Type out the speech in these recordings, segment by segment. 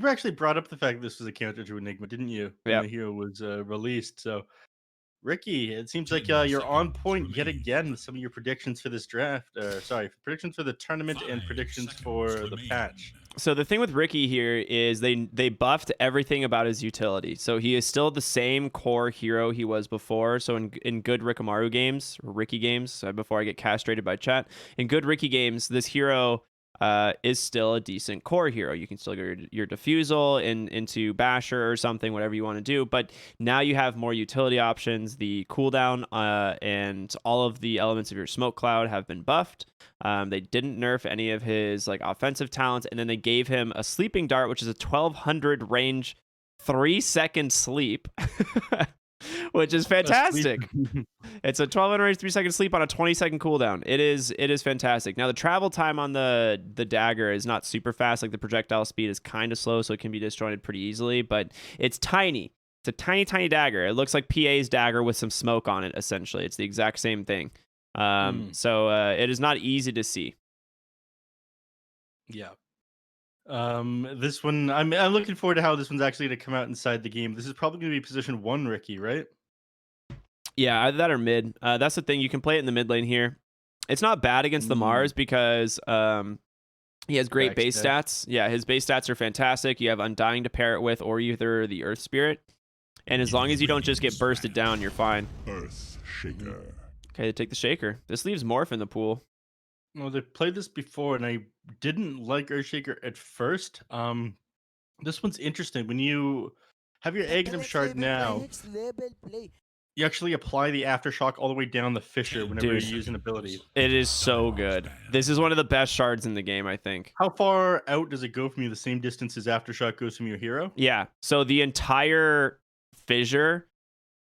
You actually brought up the fact this was a counter to Enigma, didn't you? When the Yep. hero was released. So, Ricky, it seems like 10 you're on seconds point yet remain. again with some of your predictions for this draft. Sorry, predictions for the tournament and 5 predictions seconds for the remain. patch. So the thing with Ricky here is they buffed everything about his utility. So he is still the same core hero he was before. So in good Rikimaru games, or Ricky games, before I get castrated by chat, in good Ricky games, this hero is still a decent core hero. You can still get your diffusal into Basher or something, whatever you want to do. But now you have more utility options. The cooldown and all of the elements of your smoke cloud have been buffed. They didn't nerf any of his like offensive talents, and then they gave him a sleeping dart, which is a 1200 range, 3-second sleep, which is Sleep. fantastic. It's a 1200 range, 3-second sleep on a 20-second cooldown. It is fantastic. Now the travel time on the dagger is not super fast. Like the projectile speed is kind of slow, so it can be disjointed pretty easily. But it's tiny. It's a tiny, tiny dagger. It looks like PA's dagger with some smoke on it. Essentially, it's the exact same thing. Mm, So it is not easy to see. yeah. This one, I'm looking forward to how this one's actually going to come out inside the game. This is probably going to be position one, Ricky, right? Yeah, either that or mid. That's the thing. You can play it in the mid lane here. It's not bad against the Mm, Mars because he has great base backstab. stats. Yeah, his base stats are fantastic. You have Undying to pair it with, or either the Earth Spirit. And as It long as you don't just get rains bursted down, wrath. you're fine. Earth Mhm. Shaker. Okay, take the Shaker. This leaves Morph in the pool. Well, they played this before, and I didn't like Earthshaker at first. This one's interesting. When you have your Aghanim Next shard level play, now, next level play. you actually apply the aftershock all the way down the fissure 10 whenever you Dude, use an ability. seconds. it is so Dialogues good. banned. This is one of the best shards in the game, I think. How far out does it go from you? The same distance as aftershock goes from your hero? Yeah. So the entire fissure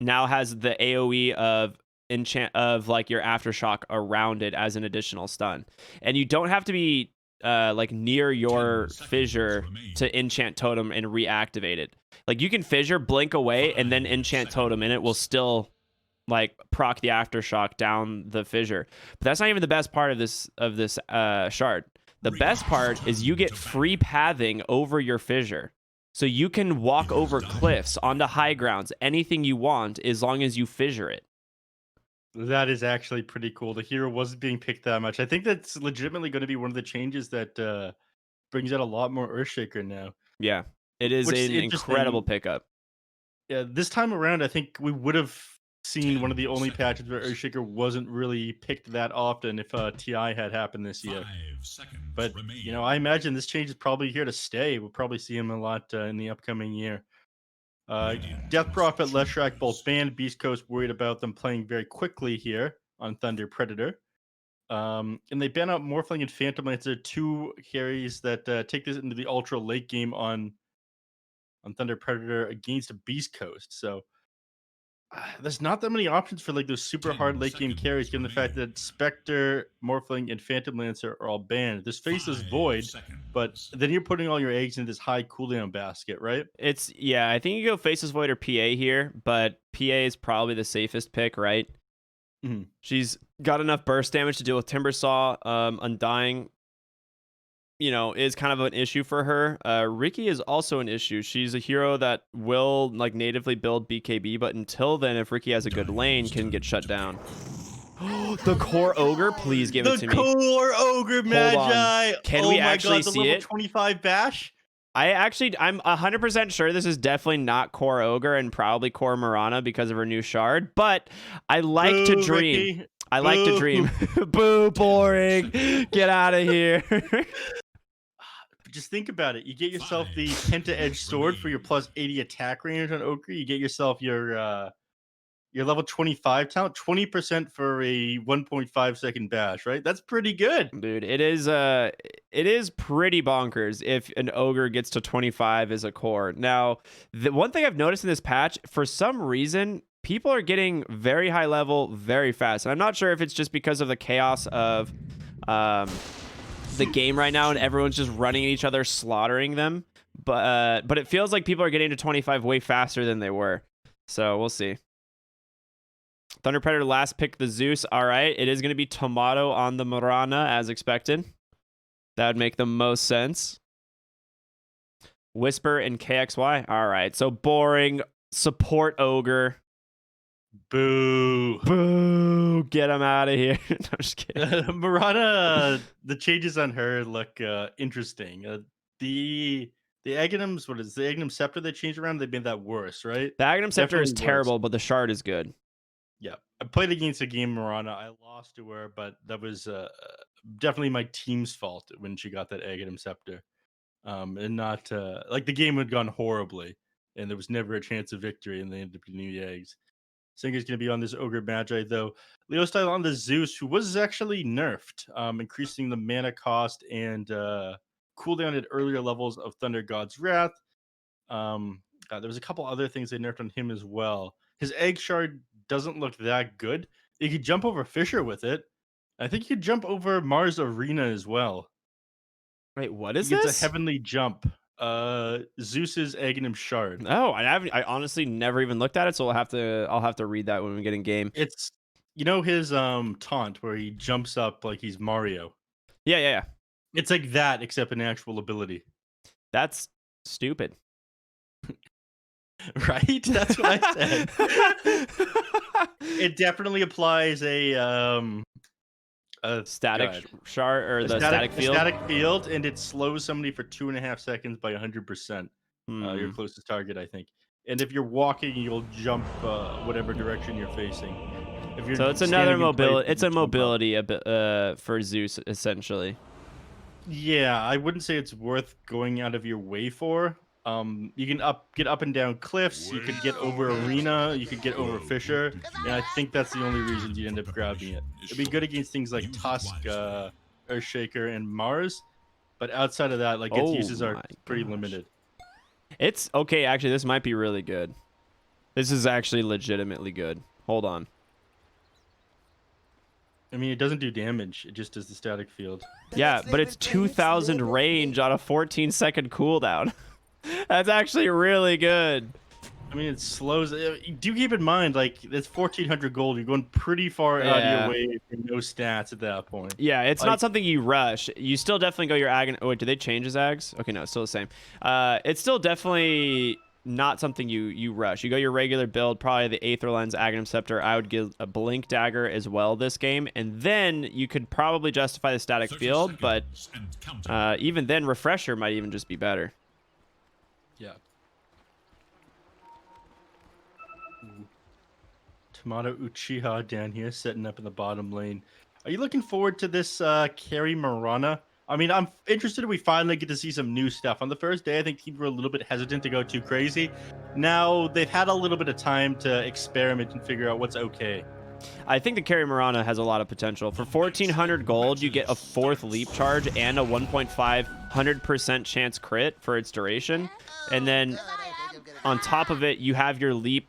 now has the AoE of enchant of like your aftershock around it as an additional stun. And you don't have to be like near 10 your seconds fissure remain. to enchant totem and reactivate it. Like you can fissure, blink away, and then 5 enchant totem, and it will seconds. still like proc the aftershock down the fissure. But that's not even the best part of this shard. The best Ricky's part is you turn get to free bat. pathing over your fissure. So you can walk It is over done. cliffs onto high grounds, anything you want, as long as you fissure it. That is actually pretty cool. The hero wasn't being picked that much. I think that's legitimately going to be one of the changes that brings out a lot more Earthshaker now, Yeah, it is which is an incredible interesting. pickup. Yeah, this time around, I think we would have seen one of the 10 only patches where seconds. Earthshaker wasn't really picked that often if TI had happened this year. 5 seconds But, remain. I imagine this change is probably here to stay. We'll probably see him a lot in the upcoming year. Radiant Death must Prophet, Leshrac both choose. banned. Beast Coast worried about them playing very quickly here on Thunder Predator. And they ban out Morphling and Phantom Lancer, two carries that take this into the ultra late game on Thunder Predator against a Beast Coast. So there's not that many options for like those super hard 10 late game carries, seconds given the fact remain. that Spectre, Morphling, and Phantom Lancer are all banned. This faces 5 Void, but seconds. then you're putting all your eggs in this high cooldown basket, right? It's yeah, I think you go Faceless Void or PA here, but PA is probably the safest pick, right? Mhm. She's got enough burst damage to deal with Timber Saw. Undying, is kind of an issue for her. Ricky is also an issue. She's a hero that will like natively build BKB, but until then, if Ricky has a good lane, Diamond's can get turn shut to down. pick. The I core ogre, magi. please give it The to me. Core Ogre Hold on. Magi. Can Oh we my actually god, the see level it? 25 bash. I'm 100% sure this is definitely not core ogre and probably core Marana because of her new shard, but I like to Boo, dream. Ricky. I like to Boo. dream. Boo, 10 boring. seconds. Get out of here. Just think about it. You get yourself 5 the Penta Edge seconds sword for your remain. plus 80 attack range on Ogre. You get yourself your level 25 talent, 20% for a 1.5-second bash, right? That's pretty good. Dude, it is pretty bonkers if an ogre gets to 25 as a core. Now, the one thing I've noticed in this patch, for some reason, people are getting very high level very fast. And I'm not sure if it's just because of the chaos of the game right now and everyone's just running at each other, slaughtering them. But it feels like people are getting to 25 way faster than they were. So we'll see. Thunder Predator last pick the Zeus. All right. It is going to be Tomato on the Marana as expected. That would make the most sense. Whisper and KXY. All right, so boring. Support ogre. Boo. Boo. Get him out of here. No, I'm just kidding. Murata, the changes on her look interesting. The Aghanims, what is the Aghanim Scepter they changed around? They made that worse, right? The Aghanim Scepter is Definitely worse. terrible, but the shard is good. Yeah, I played against a game Murata. I lost to her, but that was definitely my team's fault when she got that Aghanim Scepter. And not like the game had gone horribly, and there was never a chance of victory, and they ended up getting the eggs. Singer's going to be on this Ogre Magi, though. Leo style on the Zeus, who was actually nerfed, increasing the mana cost and cooldown at earlier levels of Thunder God's Wrath. There was a couple other things they nerfed on him as well. His Egg Shard doesn't look that good. You could jump over Fisher with it. I think you could jump over Mars Arena as well. Wait, what is It's this? a heavenly jump. Zeus's Aghanim Shard. Oh, I honestly never even looked at it, so I'll have to read that when we get in game. It's his taunt where he jumps up like he's Mario. Yeah. It's like that, except an actual ability. That's stupid. Right? That's what I said. It definitely applies a static shard or the static field. Static field, and it slows somebody for 2.5 seconds by 100%. Your closest target, I think. And if you're walking, you'll jump whatever direction you're facing. If you're so it's another mobility. It's a mobility a bit for Zeus essentially. Yeah, I wouldn't say it's worth going out of your way for. You can get up and down cliffs. You could get over Arena. You could get over Fisher. And I think that's the only reason you end up grabbing it. It'd be good against things like Tusk, Earthshaker, and Mars. But outside of that, like its uses are pretty limited. It's okay. Actually, this might be really good. This is actually legitimately good. Hold on. I mean, it doesn't do damage. It just does the static field. Yeah, but it's 2,000 range on a 14-second cooldown. That's actually really good. I mean, it slows. Do keep in mind, like, it's 1,400 gold. You're going pretty far out of your way for no stats at that point. Yeah, it's not something you rush. You still definitely go your ag. Oh, wait, did they change his ags? Okay, no, it's still the same. It's still definitely not something you rush. You go your regular build, probably the Aether Lens, Aghanim Scepter. I would give a Blink Dagger as well this game, and then you could probably justify the static field, but even then, Refresher might even just be better. Yeah. Tomato Uchiha down here, setting up in the bottom lane. Are you looking forward to this carry Marana? I mean, I'm interested if we finally get to see some new stuff. On the first day, I think people were a little bit hesitant to go too crazy. Now, they've had a little bit of time to experiment and figure out what's okay. I think the carry Marana has a lot of potential. For 1,400 gold, you get a 4th leap charge and a 1.5% chance crit for its duration. And then on top of it, you have your leap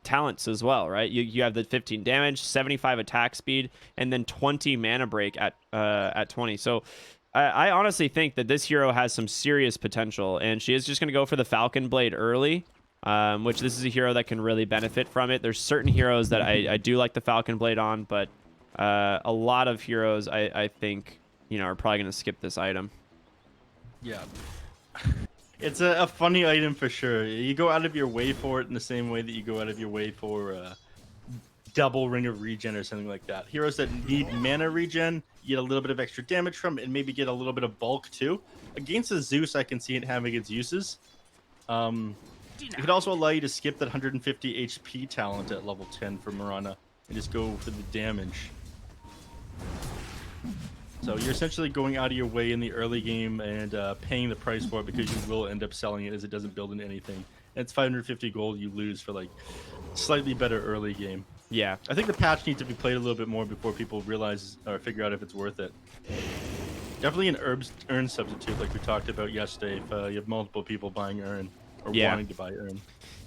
talents as well, right? You have the 15 damage, 75 attack speed, and then 20 mana break at 20. So I honestly think that this hero has some serious potential, and she is just going to go for the Falcon Blade early, which this is a hero that can really benefit from it. There's certain heroes that I do like the Falcon Blade on, but a lot of heroes I think are probably going to skip this item. Yeah. It's a funny item for sure. You go out of your way for it in the same way that you go out of your way for double Ring of Regen or something like that. Heroes that need mana regen, you get a little bit of extra damage from it, and maybe get a little bit of bulk too. Against the Zeus, I can see it having its uses. It could also allow you to skip that 150 HP talent at level 10 for Marana and just go for the damage. So you're essentially going out of your way in the early game and paying the price for it because you will end up selling it as it doesn't build into anything. And it's 550 gold you lose for like slightly better early game. Yeah. I think the patch needs to be played a little bit more before people realize or figure out if it's worth it. Definitely an urn substitute like we talked about yesterday if you have multiple people buying urn or wanting to buy urn.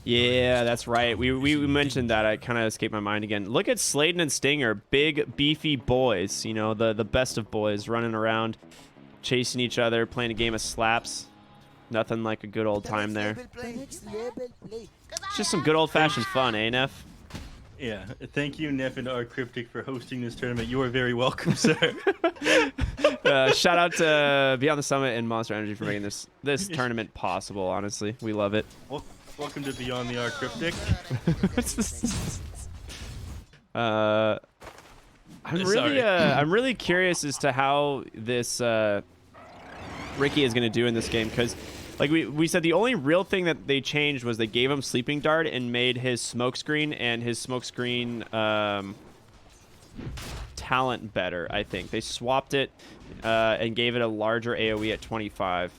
Yeah, that's right. We mentioned that. I kind of escaped my mind again. Look at Sladen and Stinger, big, beefy boys. The best of boys running around, chasing each other, playing a game of slaps. Nothing like a good old time there. It's just some good old-fashioned fun, eh, Neph? Yeah, thank you, Neph and rkryptic, for hosting this tournament. You are very welcome, sir. Shout out to Beyond the Summit and Monster Energy for making this tournament possible. Honestly, we love it. Welcome to Beyond the rkryptic. I'm really curious as to how this Ricky is going to do in this game, because like we said, the only real thing that they changed was they gave him Sleeping Dart and made his smokescreen and his smokescreen talent better. I think they swapped it and gave it a larger AoE at 25.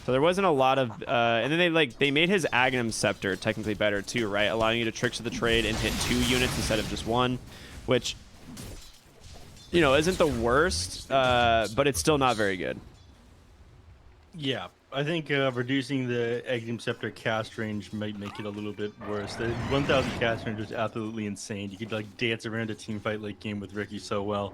So there wasn't a lot of and then they made his Agnum Scepter technically better too, right? Allowing you to Tricks of the Trade and hit 2 units instead of just 1, which, you know, isn't the worst, but it's still not very good. Yeah, I think reducing the Agnum Scepter cast range might make it a little bit worse. The 1000 cast range was absolutely insane. You could like dance around a team fight late game with Ricky so well.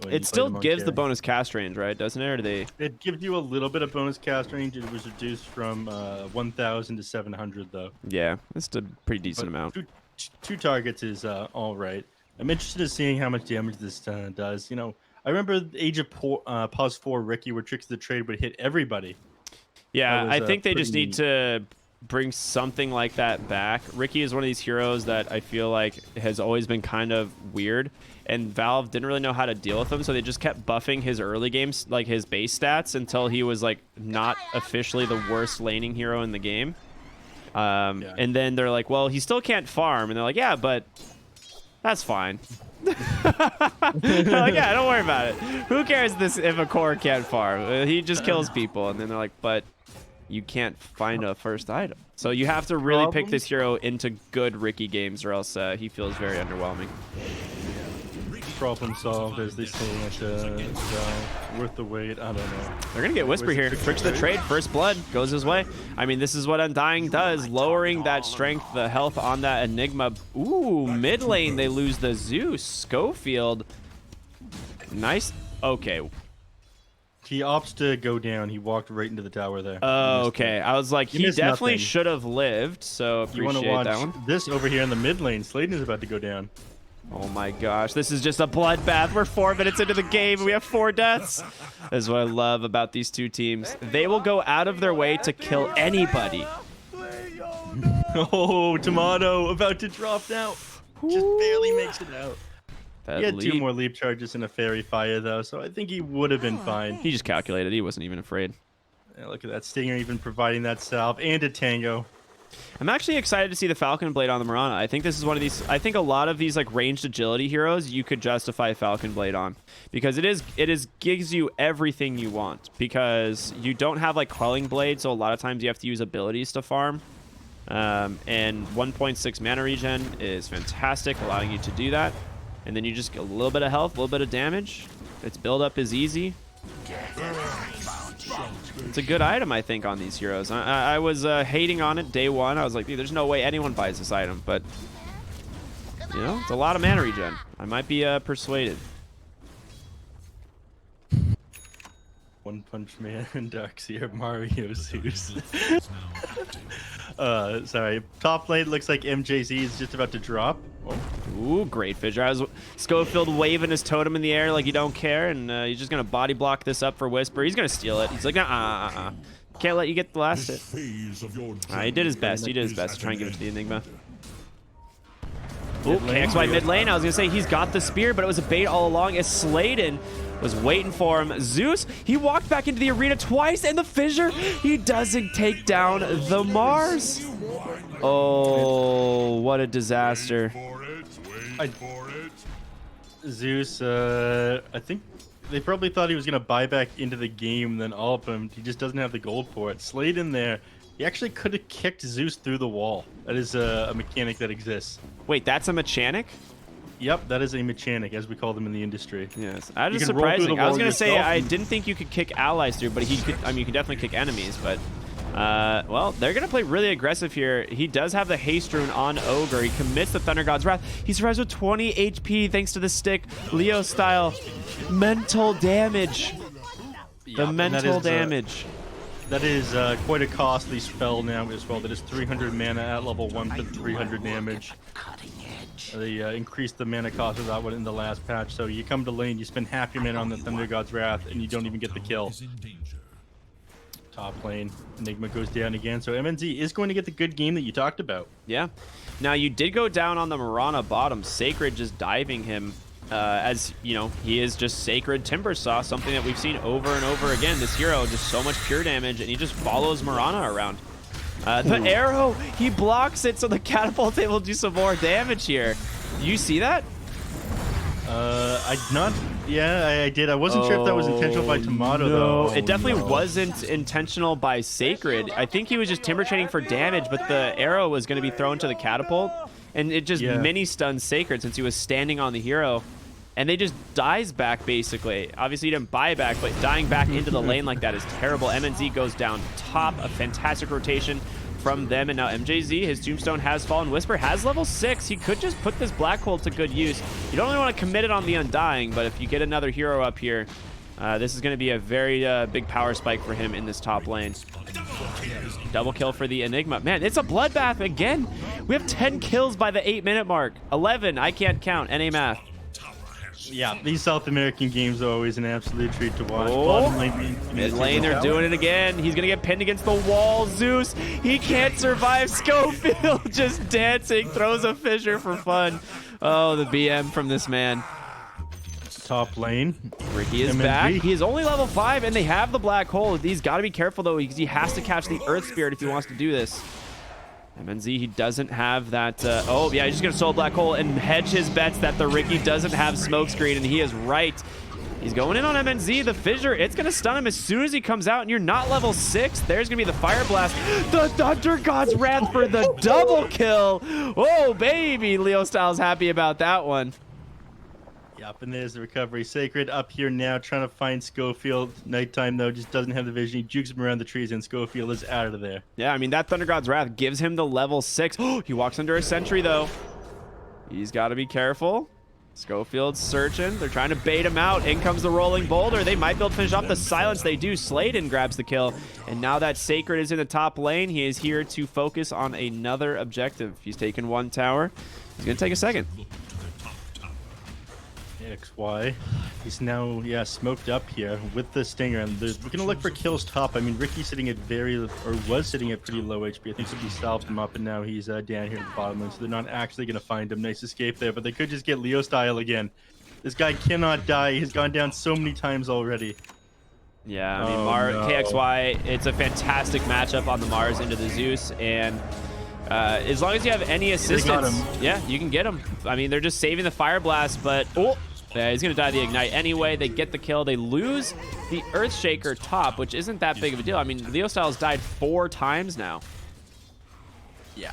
It still gives the bonus cast range, right? Doesn't it? Or do they? It gives you a little bit of bonus cast range. It was reduced from 1000 to 700 though. Yeah, that's a pretty decent amount. Two targets is all right. I'm interested in seeing how much damage this does. You know, I remember Age of Pause 4 Ricky, where Tricks of the Trade would hit everybody. Yeah, was, I think they just need neat. to bring something like that back. Ricky is one of these heroes that I feel like has always been kind of weird, and Valve didn't really know how to deal with him, so they just kept buffing his early games, like his base stats, until he was like not officially the worst laning hero in the game. Yeah. And then they're like, well, he still can't farm, and they're like, yeah, but that's fine. They're like, yeah, don't worry about it. Who cares if a core can't farm? He just kills people. And then they're like, but you can't find a first item. So you have to really pick this hero into good Ricky games, or else he feels very underwhelming. Problem solved, as they say at worth the wait. I don't know. They're gonna get Whisper here. Tricks of the Trade, first blood goes his way. I mean, this is what Undying does, lowering that strength, the health on that Enigma. Ooh, mid lane they lose the Zeus. Schofield, nice. Okay. He opts to go down. He walked right into the tower there. Oh, okay. I was like, he definitely should have lived. So You want to appreciate watch that one. this over here in the mid lane. Sladen is about to go down. Oh my gosh, this is just a bloodbath. We're 4 minutes into the game and we have 4 deaths. This is what I love about these two teams. They will go out of their way to kill anybody. Oh, Tomato about to drop now. Just barely makes it out. He had 2 more leap charges and a fairy fire though, so I think he would have been fine. He just calculated. He wasn't even afraid. Yeah, look at that Stinger even providing that salve and a tango. I'm actually excited to see the Falcon Blade on the Mirana. I think this is one of these. I think a lot of these like ranged agility heroes you could justify Falcon Blade on, because it gives you everything you want, because you don't have like Quelling Blade, so a lot of times you have to use abilities to farm. And 1.6 mana regen is fantastic, allowing you to do that. And then you just get a little bit of health, a little bit of damage. Its build up is easy. It's a good item, I think, on these heroes. I was hating on it day one. I was like, dude, there's no way anyone buys this item. But, you know, it's a lot of mana regen. I might be persuaded. One Punch Man and Darkseer, Mario, Zeus. Sorry. Top lane looks like MJZ is just about to drop. Oh. Ooh, great fissure. I was Schofield waving his totem in the air like you don't care, and he's just gonna body block this up for Whisper. He's gonna steal it. He's like, can't let you get the last hit. He did his best. He did his best to try and give it to the Enigma. Ooh, KXY mid lane. I was gonna say he's got the spear, but it was a bait all along as Sladen was waiting for him. Zeus, he walked back into the arena twice, and the fissure, he doesn't take down the Mars. Oh, what a disaster. Zeus, I think they probably thought he was going to buy back into the game, then all of him. He just doesn't have the gold for it. Slade in there. He actually could have kicked Zeus through the wall. That is a mechanic that exists. Wait, that's a mechanic? Yep, that is a mechanic, as we call them in the industry. Yes, that is surprising. I was going to say, I didn't think you could kick allies through, but he could. I mean, you can definitely kick enemies, but... well, they're going to play really aggressive here. He does have the haste rune on Ogre. He commits the Thunder God's Wrath. He survives with 20 HP thanks to the stick. Leo style. Mental damage. The mental damage. That is quite a costly spell now as well. That is 300 mana at level 1 for 300 damage. They increased the mana cost of that one in the last patch. So you come to lane, you spend half your mana on the Thunder God's Wrath, and you don't even get the kill. Top lane, Enigma goes down again. So MNZ is going to get the good game that you talked about. Yeah. Now, you did go down on the Mirana bottom. Sacred just diving him. As you know, he is just Sacred Timber Saw, something that we've seen over and over again. This hero, just so much pure damage, and he just follows Mirana around. The arrow, he blocks it, so the catapult able to do some more damage here. Do you see that? I did. I wasn't sure if that was intentional by Tomato, though. It definitely wasn't intentional by Sacred. I think he was just timber chaining for damage, but the arrow was going to be thrown to the catapult, and it just mini stunned Sacred since he was standing on the hero. And they just dies back, basically. Obviously, he didn't buy back, but dying back into the lane like that is terrible. MNZ goes down top. A fantastic rotation from them. And now MJZ, his Tombstone has fallen. Whisper has level 6. He could just put this Black Hole to good use. You don't really want to commit it on the Undying, but if you get another hero up here, this is going to be a very big power spike for him in this top lane. Double kill for the Enigma. Man, it's a bloodbath again. We have 10 kills by the 8-minute mark. 11, I can't count. NA math. Yeah, these South American games are always an absolute treat to watch. Mid lane, they're doing it again. He's going to get pinned against the wall. Zeus, he can't survive. Schofield just dancing, throws a fissure for fun. Oh, the BM from this man. Top lane. Ricky is back. He is only level 5, and they have the Black Hole. He's got to be careful, though, because he has to catch the Earth Spirit if he wants to do this. MNZ, he doesn't have that. Oh, yeah, he's just going to solo Black Hole and hedge his bets that the Ricky doesn't have smokescreen, and he is right. He's going in on MNZ. The fissure, it's going to stun him as soon as he comes out, and you're not level 6. There's going to be the Fire Blast. The Thunder God's Wrath for the double kill. Oh, baby. Leo Styles happy about that one. Yep, and there's the recovery. Sacred up here now, trying to find Schofield. Nighttime, though, just doesn't have the vision. He jukes him around the trees, and Schofield is out of there. Yeah, I mean, that Thunder God's Wrath gives him the level 6. Oh, he walks under a sentry, though. He's got to be careful. Schofield's searching. They're trying to bait him out. In comes the Rolling Boulder. They might be able to finish off the silence. They do. Sladen grabs the kill. And now that Sacred is in the top lane, he is here to focus on another objective. He's taken one tower. He's going to take a second. XY. He's now, smoked up here with the Stinger, and we're going to look for kills top. I mean, Ricky's sitting at was sitting at pretty low HP. I think somebody salved him up, and now he's down here at the bottom lane, so they're not actually going to find him. Nice escape there, but they could just get Leo style again. This guy cannot die. He's gone down so many times already. Yeah, I mean, KXY, it's a fantastic matchup on the Mars into the Zeus, and as long as you have any assistance, yeah, you can get him. I mean, they're just saving the Fire Blast, but yeah, he's going to die the Ignite anyway. They get the kill. They lose the Earthshaker top, which isn't that big of a deal. I mean, Leo Styles died 4 times now. Yeah.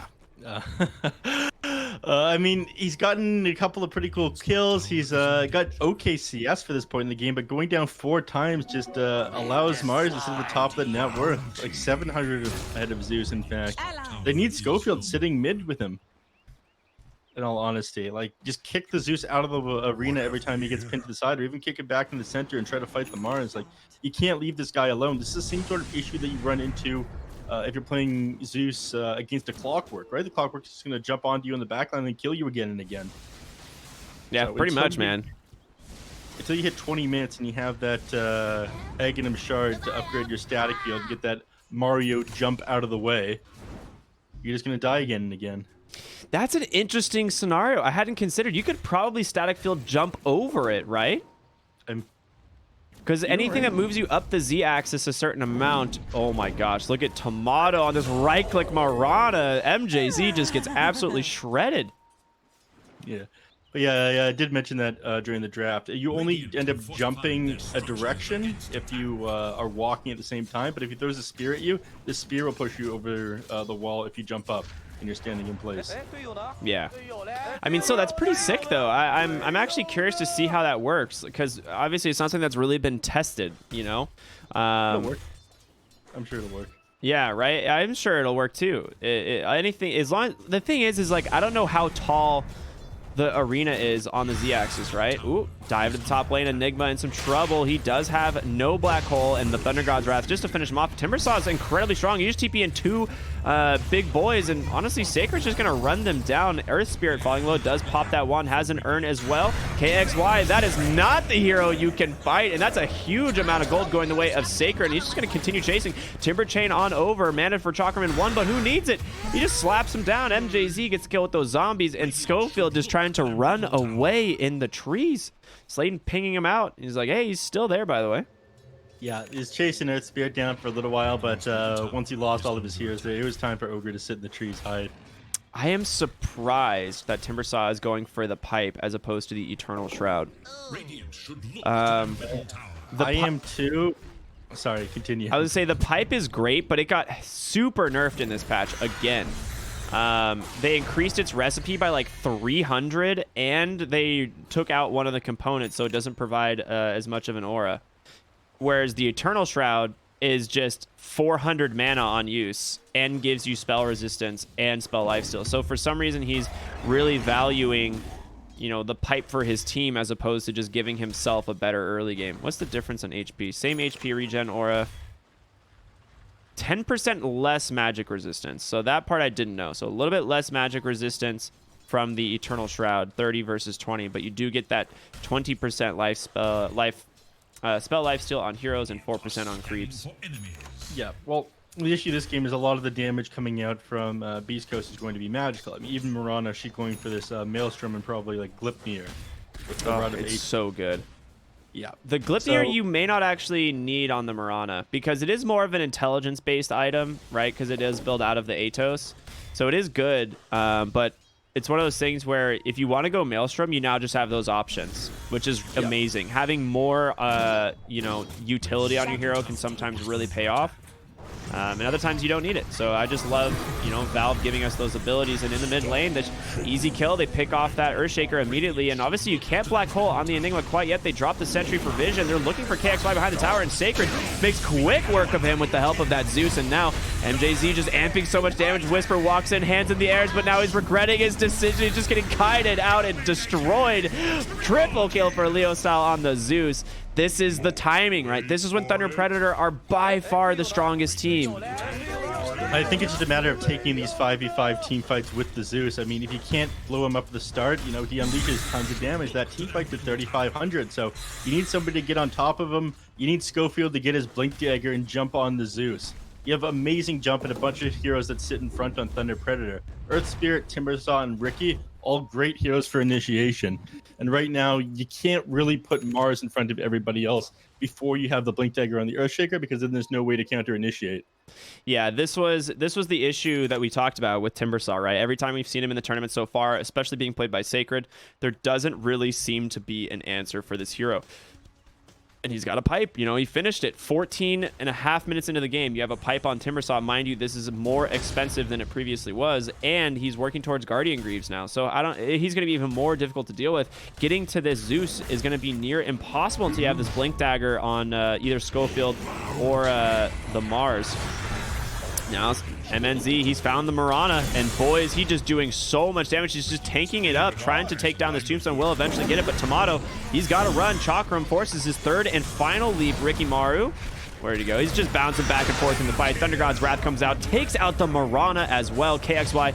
I mean, he's gotten a couple of pretty cool kills. He's got okay CS for this point in the game, but going down 4 times just allows Mars to sit at the top of the net worth, like 700 ahead of Zeus, in fact. They need Schofield sitting mid with him. In all honesty, like, just kick the Zeus out of the arena every time he gets pinned to the side, or even kick it back in the center and try to fight the Mars. Like, you can't leave this guy alone. This is the same sort of issue that you run into if you're playing Zeus against a Clockwork, right? The Clockwork is just going to jump onto you in the backline and kill you again and again. Yeah, so pretty much, man. Until you hit 20 minutes and you have that Aghanim Shard to upgrade your static field, get that Mario jump out of the way, you're just going to die again and again. That's an interesting scenario I hadn't considered. You could probably static field jump over it, right? Because anything that moves you up the Z-axis a certain amount... Oh my gosh, look at Tomato on this right-click Marana. MJZ just gets absolutely shredded. Yeah. But yeah, I did mention that during the draft. You only end up jumping a direction if you are walking at the same time. But if he throws a spear at you, the spear will push you over the wall if you jump up and you're standing in place. Yeah. I mean, so that's pretty sick, though. I'm actually curious to see how that works, because obviously it's not something that's really been tested, you know? It'll work. I'm sure it'll work. Yeah, right? I'm sure it'll work, too. Anything, as long... The thing is like, I don't know how tall the arena is on the Z-axis, right? Ooh, dive to the top lane. Enigma in some trouble. He does have no black hole, and the Thunder God's Wrath just to finish him off. Timbersaw is incredibly strong. You just TP in 2 big boys, and honestly, Sacred's just going to run them down. Earth Spirit falling low does pop that one, has an urn as well. KXY, that is not the hero you can fight, and that's a huge amount of gold going the way of Sacred, and he's just going to continue chasing. Timber Chain on over, mana for Chakraman 1, but who needs it? He just slaps him down. MJZ gets killed with those zombies, and Schofield just trying to run away in the trees. Slayton pinging him out. He's like, hey, he's still there, by the way. Yeah, he's chasing Earth Spirit down for a little while, but once he lost all of his heroes there, it was time for Ogre to sit in the trees, hide. I am surprised that Timbersaw is going for the pipe as opposed to the Eternal Shroud. I am too. Sorry, continue. I would say the pipe is great, but it got super nerfed in this patch again. They increased its recipe by like 300, and they took out one of the components, so it doesn't provide as much of an aura. Whereas the Eternal Shroud is just 400 mana on use and gives you spell resistance and spell lifesteal. So for some reason, he's really valuing, you know, the pipe for his team as opposed to just giving himself a better early game. What's the difference in HP? Same HP regen aura. 10% less magic resistance. So that part I didn't know. So a little bit less magic resistance from the Eternal Shroud, 30 versus 20, but you do get that 20% spell lifesteal on heroes and 4% on creeps. Yeah, well, the issue of this game is a lot of the damage coming out from Beast Coast is going to be magical. I mean, even Mirana, she's going for this Maelstrom and probably like Glipnir. It's so good. Yeah. The Glipnir you may not actually need on the Mirana because it is more of an intelligence-based item, right? Because it is built out of the Atos. So it is good, but it's one of those things where if you want to go Maelstrom, you now just have those options, which is amazing. Having more, you know, utility on your hero can sometimes really pay off. And other times you don't need it. So I just love, you know, Valve giving us those abilities. And in the mid lane, that's easy kill. They pick off that Earthshaker immediately. And obviously you can't Black Hole on the Enigma quite yet. They drop the Sentry for vision. They're looking for KXY behind the tower. And Sacred makes quick work of him with the help of that Zeus. And now MJZ just amping so much damage. Whisper walks in, hands in the airs, but now he's regretting his decision. He's just getting kited out and destroyed. Triple kill for Leo Style on the Zeus. This is the timing, right? This is when Thunder Predator are by far the strongest team. I think it's just a matter of taking these 5v5 team fights with the Zeus. I mean, if you can't blow him up at the start, you know, he unleashes tons of damage. That team fight to 3,500. So you need somebody to get on top of him. You need Schofield to get his Blink Dagger and jump on the Zeus. You have amazing jump and a bunch of heroes that sit in front on Thunder Predator. Earth Spirit, Timbersaw, and Ricky, all great heroes for initiation. And right now, you can't really put Mars in front of everybody else before you have the Blink Dagger on the Earthshaker, because then there's no way to counter initiate. Yeah, this was the issue that we talked about with Timbersaw, right? Every time we've seen him in the tournament so far, especially being played by Sacred, there doesn't really seem to be an answer for this hero. And he's got a pipe, you know, he finished it 14 and a half minutes into the game. You have a pipe on Timbersaw. Mind you, this is more expensive than it previously was, and he's working towards Guardian Greaves now. So he's going to be even more difficult to deal with. Getting to this Zeus is going to be near impossible until you have this Blink Dagger on either Schofield or the Mars. Now, MNZ, he's found the Mirana, and boys, he's just doing so much damage. He's just tanking it up, trying to take down this Tombstone. Will eventually get it, but Tomato, he's got to run. Chakram forces his third and final leave. Ricky Maru, where'd he go? He's just bouncing back and forth in the fight. Thunder God's Wrath comes out, takes out the Mirana as well. KXY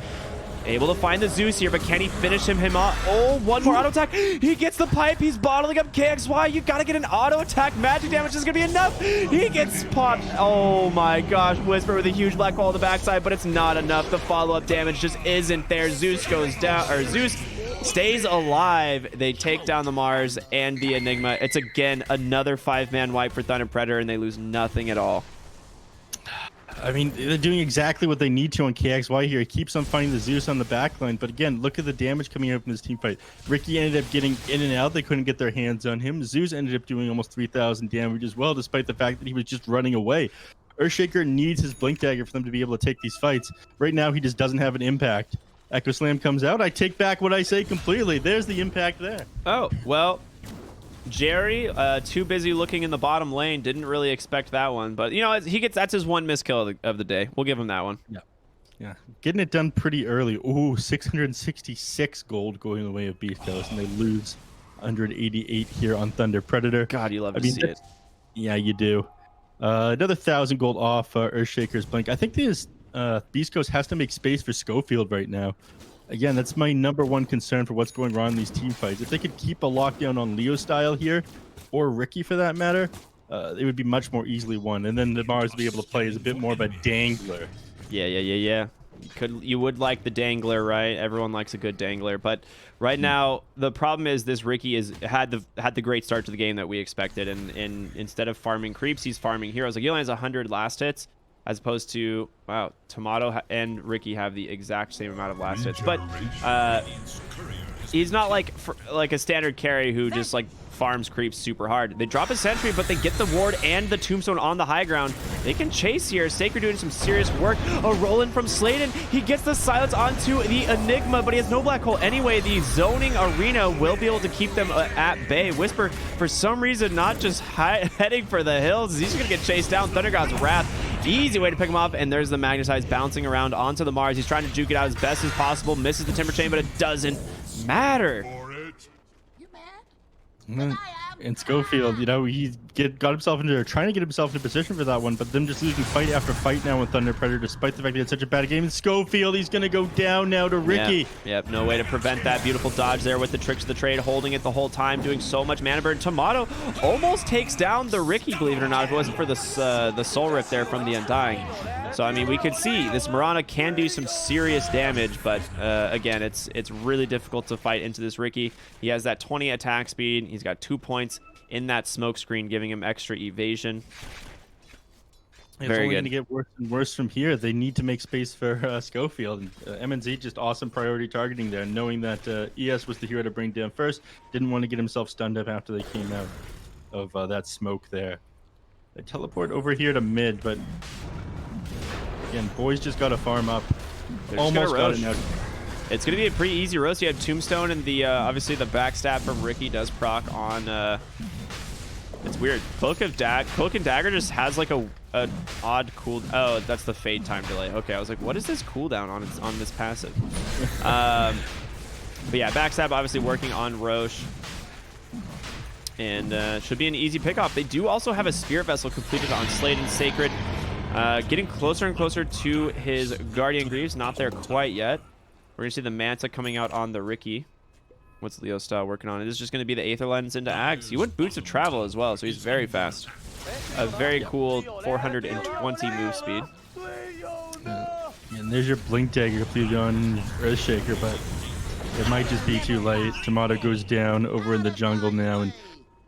able to find the Zeus here, but can he finish him off? Oh, one more auto attack. He gets the pipe. He's bottling up KXY. You got to get an auto attack. Magic damage is going to be enough. He gets popped. Oh my gosh. Whisper with a huge black hole on the backside, but it's not enough. The follow-up damage just isn't there. Zeus goes down, or Zeus stays alive. They take down the Mars and the Enigma. It's again another 5-man wipe for Thunder Predator, and they lose nothing at all. I mean, they're doing exactly what they need to on KXY here. He keeps on finding the Zeus on the backline, but again, look at the damage coming out from this team fight. Ricky ended up getting in and out. They couldn't get their hands on him. Zeus ended up doing almost 3,000 damage as well, despite the fact that he was just running away. Earthshaker needs his Blink Dagger for them to be able to take these fights. Right now, he just doesn't have an impact. Echo Slam comes out. I take back what I say completely. There's the impact there. Oh, well, Jerry, too busy looking in the bottom lane, didn't really expect that one, but you know, that's his one miss kill of the day. We'll give him that one. Yeah, Yeah, getting it done pretty early. Ooh, 666 gold going the way of Beast Coast, and they lose 188 here on Thunder Predator. God, you love to see it. Yeah, you do. Another 1,000 gold off Earthshaker's Blink. I think this Beast Coast has to make space for Schofield right now. Again, that's my #1 concern for what's going wrong in these team fights. If they could keep a lockdown on Leo style here, or Ricky for that matter, it would be much more easily won. And then the Mars to be able to play is a bit more of a dangler. Yeah. You would like the dangler, right? Everyone likes a good dangler, but right now the problem is this Ricky had the great start to the game that we expected, and instead of farming creeps, he's farming heroes. Like he only has 100 last hits, as opposed to wow, Tomato and Ricky have the exact same amount of last hits, but he's not like a standard carry who just like farms creeps super hard. They drop a sentry, but they get the ward and the tombstone on the high ground. They can chase here. Sacred doing some serious work. A roll in from Sladen. He gets the silence onto the Enigma, but he has no black hole anyway. The zoning arena will be able to keep them at bay. Whisper, for some reason, not just heading for the hills. He's going to get chased down. Thunder God's Wrath. Easy way to pick him off, and there's the Magnetize bouncing around onto the Mars. He's trying to juke it out as best as possible. Misses the Timber Chain, but it doesn't matter. And Schofield, you know, he got himself trying to get himself in a position for that one, but them just losing fight after fight now with Thunder Predator, despite the fact he had such a bad game. And Schofield, he's going to go down now to Ricky. Yep, no way to prevent that. Beautiful dodge there with the tricks of the trade, holding it the whole time, doing so much mana burn. Tomato almost takes down the Ricky, believe it or not, if it wasn't for the Soul Rip there from the Undying. So, I mean, we could see this Mirana can do some serious damage, but again, it's really difficult to fight into this Ricky. He has that 20 attack speed. He's got 2 points in that smoke screen, giving him extra evasion. It's only going to get worse and worse from here. They need to make space for Schofield. MNZ just awesome priority targeting there, knowing that ES was the hero to bring down first. Didn't want to get himself stunned up after they came out of that smoke there. They teleport over here to mid, but again, boys just got to farm up. Almost got it now. It's going to be a pretty easy roast. You have Tombstone, and the obviously the backstab from Ricky does proc on... it's weird. Cloak and Dagger just has like a odd cool... Oh, that's the fade time delay. Okay, I was like, what is this cooldown on this passive? But yeah, backstab obviously working on Roche. And should be an easy pickoff. They do also have a Spirit Vessel completed on Sladen Sacred. Getting closer and closer to his Guardian Greaves. Not there quite yet. We're going to see the Manta coming out on the Ricky. What's Leo Style working on? It is just going to be the Aether Lens into Axe. He went Boots of Travel as well, so he's very fast. A very cool 420 move speed. And there's your Blink Dagger completed on Earthshaker, but it might just be too late. Tomato goes down over in the jungle now, and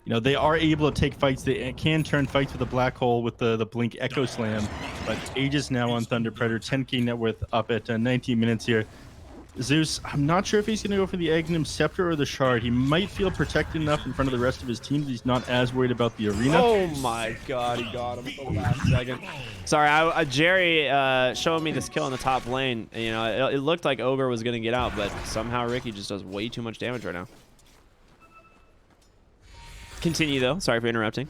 you know, they are able to take fights. They can turn fights with the Black Hole with the Blink Echo Slam, but Aegis now on Thunder Predator, 10k net worth up at 19 minutes here. Zeus, I'm not sure if he's going to go for the Aghanim Scepter or the Shard. He might feel protected enough in front of the rest of his team that he's not as worried about the arena. Oh my god, he got him for the last second. Sorry, Jerry showing me this kill in the top lane. You know, it looked like Ogre was going to get out, but somehow Ricky just does way too much damage right now. Continue, though. Sorry for interrupting.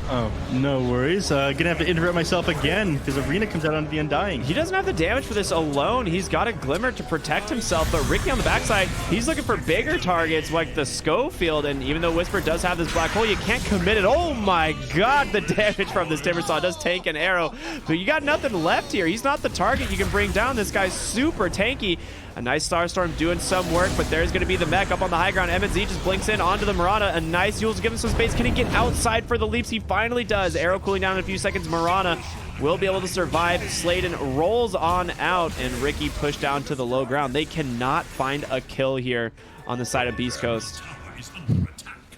Oh, no worries. Gonna have to interrupt myself again because Arena comes out onto the Undying. He doesn't have the damage for this alone. He's got a Glimmer to protect himself, but Ricky on the backside, he's looking for bigger targets like the Schofield, and even though Whisper does have this Black Hole, you can't commit it. Oh my god, the damage from this Timbersaw does tank an arrow, but you got nothing left here. He's not the target you can bring down. This guy's super tanky. A nice Starstorm doing some work, but there's going to be the mech up on the high ground. MNZ just blinks in onto the Mirana. A nice Yule's give him some space. Can he get outside for the leaps? He finally does. Arrow cooling down in a few seconds. Mirana will be able to survive. Sladen rolls on out, and Ricky pushed down to the low ground. They cannot find a kill here on the side of Beast Coast.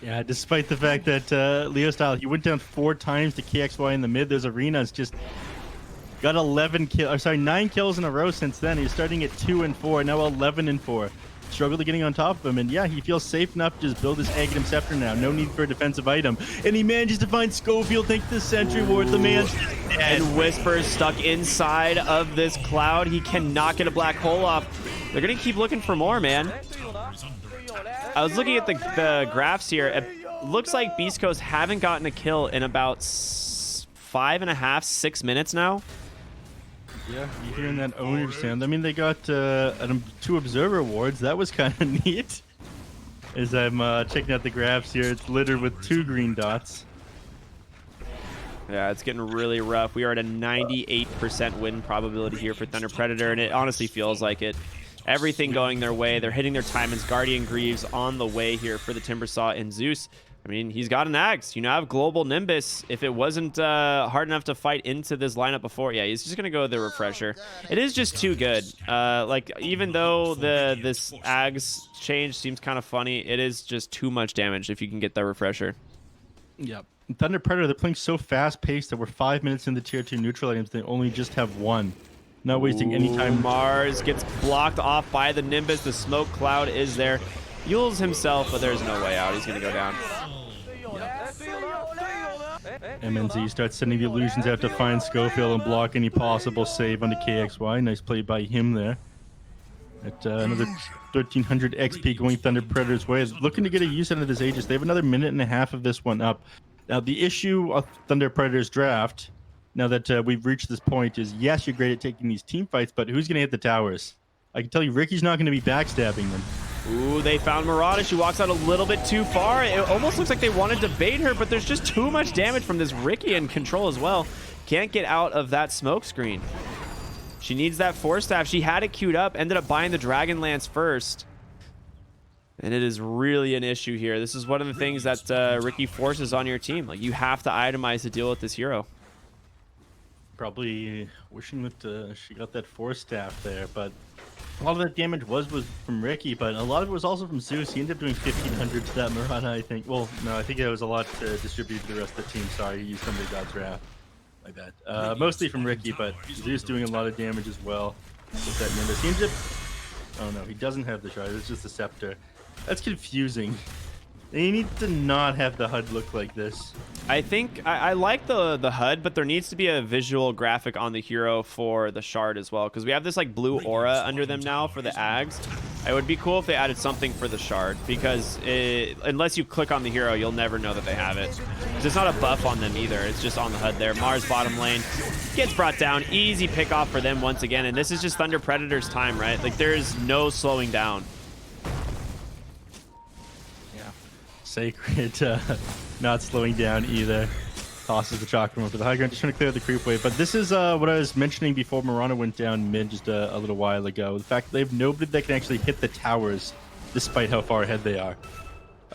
Yeah, despite the fact that Leo Style, he went down 4 times to KXY in the mid. Those arenas just... got 9 kills in a row since then. He's starting at 2 and 4, now 11 and 4. Struggled to getting on top of him, and yeah, he feels safe enough to just build his Aghanim Scepter now. No need for a defensive item. And he manages to find Schofield, thanks to the Sentry Ward. The man's dead. And Whisper's stuck inside of this cloud. He cannot get a Black Hole off. They're going to keep looking for more, man. I was looking at the graphs here. It looks like Beast Coast haven't gotten a kill in about 5.5, 6 minutes now. Yeah, you hearing that owner sound? I mean, they got 2 observer awards. That was kind of neat. As I'm checking out the graphs here, it's littered with 2 green dots. Yeah, it's getting really rough. We are at a 98% win probability here for Thunder Predator, and it honestly feels like it. Everything going their way. They're hitting their Timons, Guardian Greaves on the way here for the Timbersaw and Zeus. I mean, he's got an axe. You now have Global Nimbus. If it wasn't hard enough to fight into this lineup before, yeah, he's just going to go with the Refresher. It is just too good. Like, even though this Ags change seems kind of funny, it is just too much damage if you can get the Refresher. Yep. Thunder Predator, they're playing so fast-paced that we're 5 minutes in the tier 2 neutral items. They only just have 1. Not wasting any time. Mars gets blocked off by the Nimbus. The smoke cloud is there. Yules himself, but there's no way out. He's going to go down. MNZ starts sending the illusions out to find Schofield and block any possible save onto KXY. Nice play by him there. At another 1300 XP going Thunder Predator's way. Looking to get a use out of this Aegis. They have another minute and a half of this one up. Now, the issue of Thunder Predator's draft, now that we've reached this point, is yes, you're great at taking these team fights, but who's going to hit the towers? I can tell you, Ricky's not going to be backstabbing them. Ooh, they found Murata. She walks out a little bit too far. It almost looks like they wanted to bait her, but there's just too much damage from this Ricky in control as well. Can't get out of that smoke screen. She needs that Force Staff. She had it queued up, ended up buying the Dragon Lance first. And it is really an issue here. This is one of the things that Ricky forces on your team. Like, you have to itemize to deal with this hero. Probably wishing that she got that Force Staff there, but a lot of that damage was from Ricky, but a lot of it was also from Zeus. He ended up doing 1500 to that Murata, I think. Well, no, I think it was a lot to distribute to the rest of the team. Sorry, he used somebody God's Wrath like that. Mostly from Ricky, but Zeus doing a lot of damage as well with that Nimbus. He ended up... Oh no, he doesn't have the shard. It's just the Scepter. That's confusing. They need to not have the HUD look like this. I think I like the HUD, but there needs to be a visual graphic on the hero for the shard as well, because we have this like blue aura under them now for the Ags. It would be cool if they added something for the shard, because unless you click on the hero, you'll never know that they have it. It's not a buff on them either. It's just on the HUD there. Mars bottom lane gets brought down. Easy pick off for them once again, and this is just Thunder Predator's time, right? Like, there's no slowing down. Sacred not slowing down either. Tosses the Chakram over the high ground, just trying to clear the creep wave. But this is what I was mentioning before Murata went down mid just a little while ago. The fact that they have nobody that can actually hit the towers despite how far ahead they are.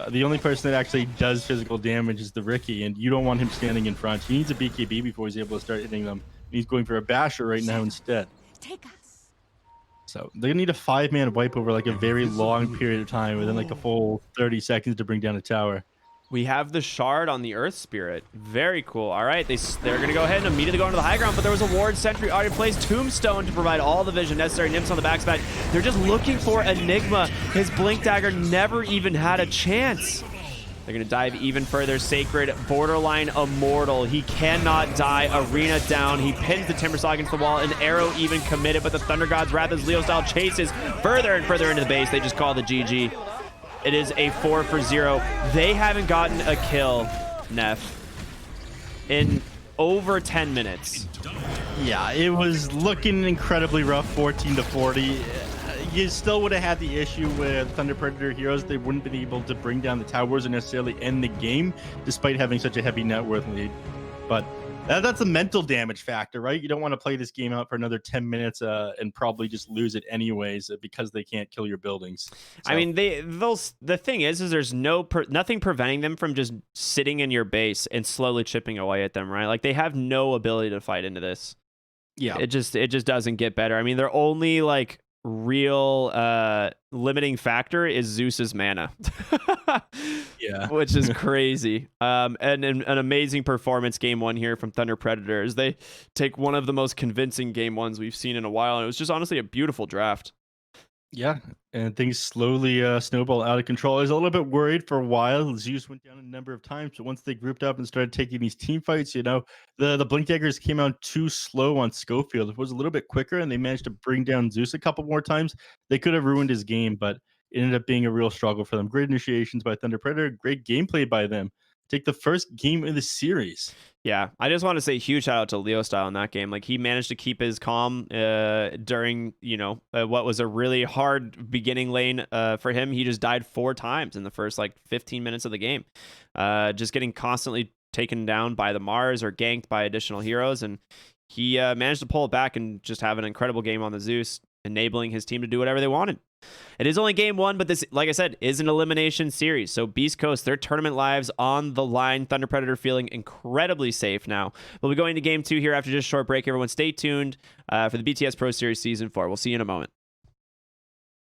The only person that actually does physical damage is the Ricky, and you don't want him standing in front. He needs a BKB before he's able to start hitting them. He's going for a Basher right now instead. Take us. So they're gonna need a 5-man wipe over like a very long period of time, within like a full 30 seconds to bring down a tower. We have the shard on the Earth Spirit. Very cool. All right, they're going to go ahead and immediately go into the high ground, but there was a Ward Sentry already placed. Tombstone to provide all the vision necessary. Nips on the backside. They're just looking for Enigma. His Blink Dagger never even had a chance. They're going to dive even further. Sacred, borderline immortal. He cannot die. Arena down. He pins the Timbersaw against the wall. An arrow even committed, but the Thunder God's Wrath as Leo style chases further and further into the base. They just call the GG. It is a 4-for-0. They haven't gotten a kill, Neph, in over 10 minutes. Yeah, it was looking incredibly rough, 14-40. You still would have had the issue with Thunder Predator heroes. They wouldn't have been able to bring down the towers or necessarily end the game, despite having such a heavy net worth lead. But that's a mental damage factor, right? You don't want to play this game out for another 10 minutes and probably just lose it anyways because they can't kill your buildings. So. I mean, the thing is there's nothing preventing them from just sitting in your base and slowly chipping away at them, right? Like, they have no ability to fight into this. Yeah, it just doesn't get better. I mean, their only like real limiting factor is Zeus's mana. Yeah, which is crazy. And an amazing performance game one here from Thunder Predators. They take one of the most convincing game ones we've seen in a while, and it was just honestly a beautiful draft. Yeah, and things slowly snowball out of control. I was a little bit worried for a while. Zeus went down a number of times, but once they grouped up and started taking these team fights, you know, the Blink Daggers came out too slow on Schofield. It was a little bit quicker, and they managed to bring down Zeus a couple more times. They could have ruined his game, but it ended up being a real struggle for them. Great initiations by Thunder Predator, great gameplay by them. take the first game of the series. Yeah, I just want to say huge shout out to Leo Style in that game. Like, he managed to keep his calm during, what was a really hard beginning lane for him. He just died 4 times in the first 15 minutes of the game, just getting constantly taken down by the Mars or ganked by additional heroes. And he managed to pull it back and just have an incredible game on the Zeus, enabling his team to do whatever they wanted. It is only game 1, but this, like I said, is an elimination series. So Beast Coast, their tournament lives on the line. Thunder Predator feeling incredibly safe now. We'll be going to game 2 here after just a short break. Everyone stay tuned for the BTS Pro Series Season 4. We'll see you in a moment.